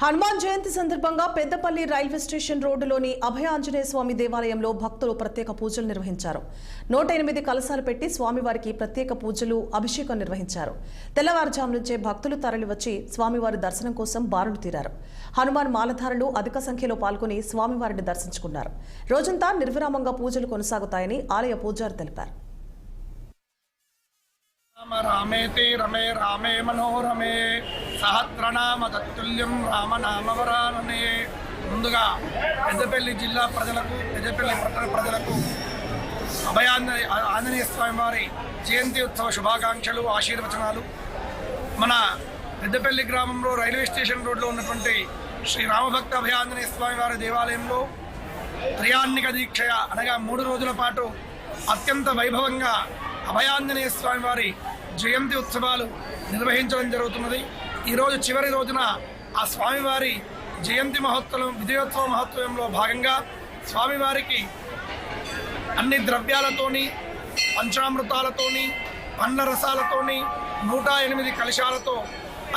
హనుమాన్ జయంతి సందర్భంగా Peddapalli railway station రోడ్డులోని అభయ ఆంజనేయ స్వామి దేవాలయంలో భక్తులు ప్రత్యేక పూజలు నిర్వహించారు. 108 కలశాలు పెట్టి స్వామివారికి ప్రత్యేక పూజలు, అభిషేకం నిర్వహించారు. తెల్లవారుజాము నుంచే భక్తులు తరలివచ్చి స్వామివారి దర్శనం కోసం బారులు తీరారు. హనుమాన్ మాలధారులు అధిక సంఖ్యలో పాల్గొని స్వామివారిని దర్శించుకున్నారు. రోజంతా నిర్విరామంగా పూజలు కొనసాగుతాయని ఆలయ పూజారి తెలిపారు. రామేతి రమే రామే మనోరమే సహస్రనామ తత్తుల్యం రామనామవరాననే. ముందుగా పెద్దపల్లి జిల్లా ప్రజలకు, పెద్దపల్లి పట్టణ ప్రజలకు అభయ ఆంజనేయ స్వామి వారి జయంతి ఉత్సవ శుభాకాంక్షలు, ఆశీర్వచనాలు. మన పెద్దపల్లి గ్రామంలో రైల్వే స్టేషన్ రోడ్లో ఉన్నటువంటి శ్రీ రామభక్త అభయ ఆంజనేయ స్వామి వారి దేవాలయంలో త్రయాన్నిక దీక్ష అనగా 3 రోజుల పాటు అత్యంత వైభవంగా అభయాంజనేయ స్వామి వారి జయంతి ఉత్సవాలు నిర్వహించడం జరుగుతున్నది. ఈరోజు చివరి రోజున ఆ స్వామివారి జయంతి మహోత్సవం, విజయోత్సవ మహోత్సవంలో భాగంగా స్వామివారికి అన్ని ద్రవ్యాలతోని, పంచామృతాలతోని, పండ్ల రసాలతోని, 108 కలశాలతో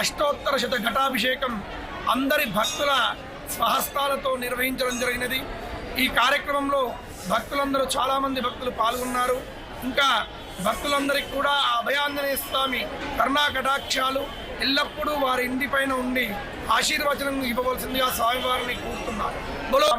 అష్టోత్తర శత ఘటాభిషేకం అందరి భక్తుల స్వహస్తాలతో నిర్వహించడం జరిగినది. ఈ కార్యక్రమంలో భక్తులందరూ, చాలామంది భక్తులు పాల్గొన్నారు. ఇంకా భక్తులందరికీ కూడా అభయాంజనేయ స్వామి కరుణా కటాక్షాలు ఎల్లప్పుడూ వారి ఇంటిపైన ఉండి ఆశీర్వచనం ఇవ్వవలసిందిగా స్వామివారిని కోరుతున్నారు.